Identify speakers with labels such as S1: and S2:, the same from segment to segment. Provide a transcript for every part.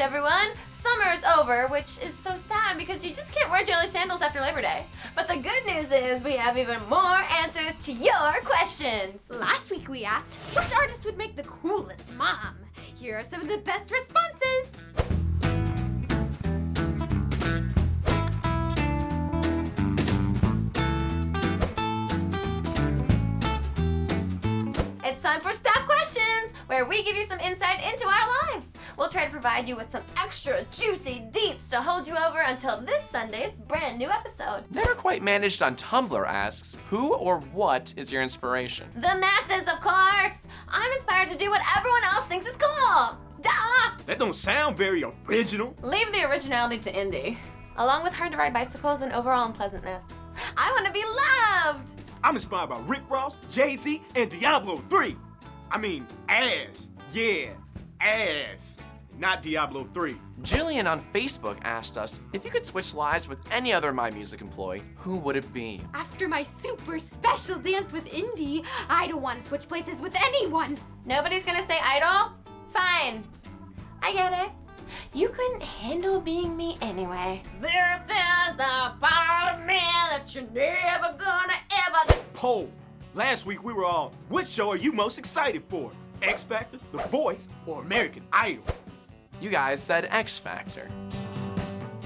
S1: everyone! Summer is over, which is so sad because you just can't wear jelly sandals after Labor Day. But the good news is we have even more answers to your questions.
S2: Last week we asked, which artist would make the coolest mom? Here are some of the best responses.
S1: It's time for Staff Questions, where we give you some insight into our lives. We'll try to provide you with some extra juicy deets to hold you over until this Sunday's brand new episode.
S3: Never Quite Managed on Tumblr asks, who or what is your inspiration?
S1: The masses, of course! I'm inspired to do what everyone else thinks is cool. Duh!
S4: That don't sound very original.
S1: Leave the originality to Indy, along with hard to ride bicycles and overall unpleasantness. I want to be loved!
S4: I'm inspired by Rick Ross, Jay-Z, and Diablo 3. I mean, ass. Yeah, ass. Not Diablo 3.
S3: Jillian on Facebook asked us, if you could switch lives with any other MyMusic employee, who would it be?
S2: After my super special dance with Indy, I don't want to switch places with anyone.
S1: Nobody's gonna say idol? Fine. I get it. You couldn't handle being me anyway. This is the part of me that you're never gonna ever...
S4: Poll. Last week we were all, which show are you most excited for? X Factor, The Voice, or American Idol?
S3: You guys said X Factor.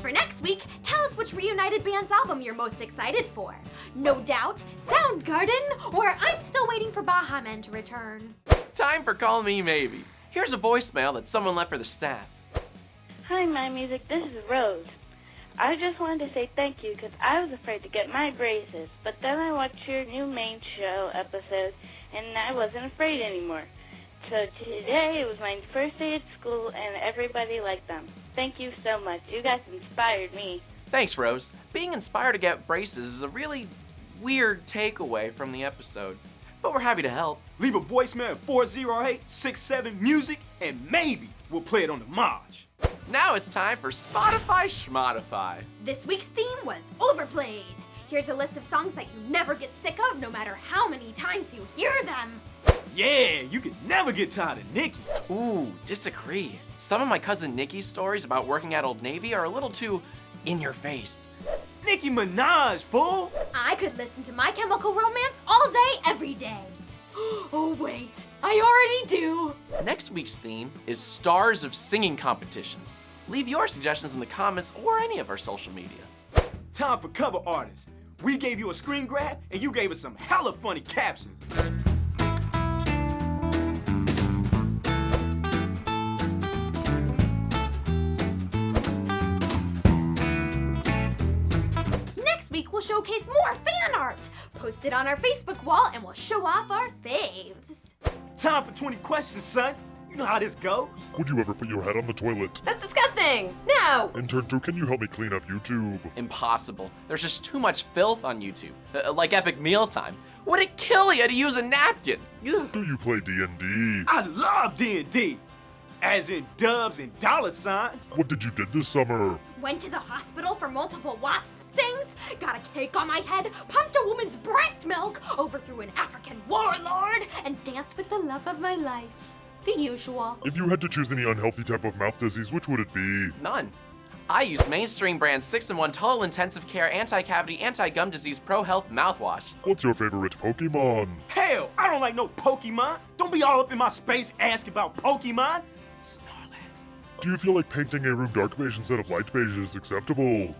S2: For next week, tell us which reunited band's album you're most excited for. No Doubt, Soundgarden, or I'm still waiting for Baha Men to return.
S3: Time for Call Me Maybe. Here's a voicemail that someone left for the staff.
S5: Hi, MyMusic. This is Rose. I just wanted to say thank you because I was afraid to get my braces, but then I watched your new main show episode and I wasn't afraid anymore. So today it was my first day at school and everybody liked them. Thank you so much. You guys inspired me.
S3: Thanks, Rose. Being inspired to get braces is a really weird takeaway from the episode, but we're happy to help.
S4: Leave a voicemail at 408-67-MUSIC and maybe we'll play it on the Mosh.
S3: Now it's time for Spotify Schmotify.
S2: This week's theme was Overplayed. Here's a list of songs that you never get sick of no matter how many times you hear them.
S4: Yeah, you can never get tired of Nicki.
S3: Ooh, disagree. Some of my cousin Nikki's stories about working at Old Navy are a little too in your face.
S4: Nicki Minaj, fool.
S2: I could listen to My Chemical Romance all day, every day. Oh wait, I already do.
S3: Next week's theme is Stars of Singing Competitions. Leave your suggestions in the comments or any of our social media.
S4: Time for cover artists. We gave you a screen grab and you gave us some hella funny captions.
S2: Next week we'll showcase more fan art. Post it on our Facebook wall and we'll show off our faves.
S4: Time for 20 questions, son. You know how this goes.
S6: Would you ever put your head on the toilet?
S1: That's disgusting! No!
S6: Intern 2, can you help me clean up YouTube?
S3: Impossible. There's just too much filth on YouTube. Like Epic Mealtime. Would it kill you to use a napkin? Ugh.
S6: Do you play D&D?
S4: I love D&D. As in dubs and dollar signs.
S6: What did you do this summer?
S2: Went to the hospital for multiple wasp stings, got a cake on my head, pumped a woman's breast milk, overthrew an African warlord, and danced with the love of my life. The usual.
S6: If you had to choose any unhealthy type of mouth disease, which would it be?
S3: None. I use mainstream brand 6-in-1 Total Intensive Care Anti-Cavity Anti-Gum Disease Pro Health Mouthwash.
S6: What's your favorite Pokemon?
S4: Hell, I don't like no Pokemon. Don't be all up in my space asking about Pokemon. Snorlax.
S6: Do you feel like painting a room dark beige instead of light beige is acceptable?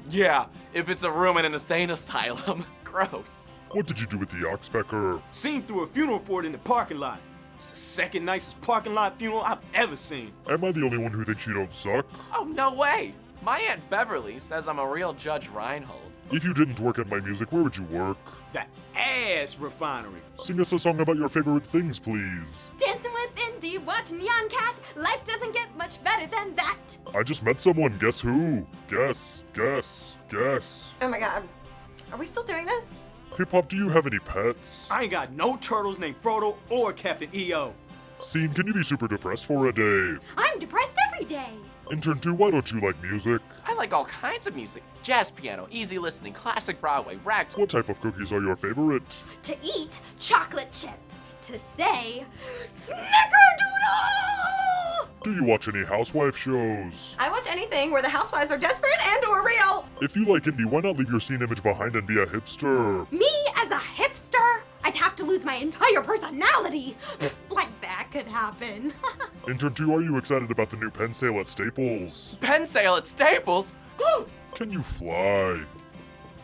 S3: Yeah, if it's a room in an insane asylum. Gross.
S6: What did you do with the Oxpecker?
S4: Seen through a funeral for it in the parking lot. It's the second nicest parking lot funeral I've ever seen.
S6: Am I the only one who thinks you don't suck?
S3: Oh, no way. My Aunt Beverly says I'm a real Judge Reinhold.
S6: If you didn't work at MyMusic, where would you work?
S4: The ass refinery.
S6: Sing us a song about your favorite things, please.
S2: Dancing with Indy, watching Nyan Cat. Life doesn't get much better than that.
S6: I just met someone. Guess who? Guess.
S1: Oh my god. Are we still doing this?
S6: Hey Pop, do you have any pets?
S4: I ain't got no turtles named Frodo or Captain EO.
S6: Scene, can you be super depressed for a day?
S2: I'm depressed every day.
S6: Intern 2, why don't you like music?
S3: I like all kinds of music. Jazz piano, easy listening, classic Broadway, ragtime.
S6: What type of cookies are your favorite?
S2: To eat, chocolate chip. To say, Snickerdoodle!
S6: Do you watch any housewife shows?
S1: I watch anything where the housewives are desperate and or real.
S6: If you like indie, why not leave your scene image behind and be a hipster?
S2: Me as a hipster? I'd have to lose my entire personality. Like that could happen.
S6: Intern 2, are you excited about the new pen sale at Staples?
S3: Pen sale at Staples?
S6: Can you fly?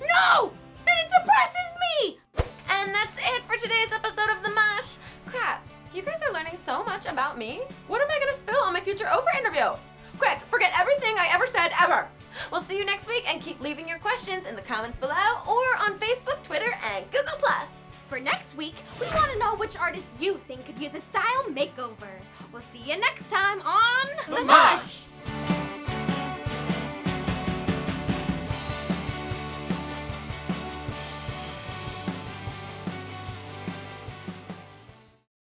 S2: No! It depresses me!
S1: And that's it for today's episode of The Mosh. Crap, you guys are learning so much about me. What am I gonna spill on my future Oprah interview? Quick, forget everything I ever said ever. We'll see you next week and keep leaving your questions in the comments below or on Facebook, Twitter, and Google+.
S2: For next week, we want to know which artist you think could use a style makeover. We'll see you next time on
S4: The Mosh!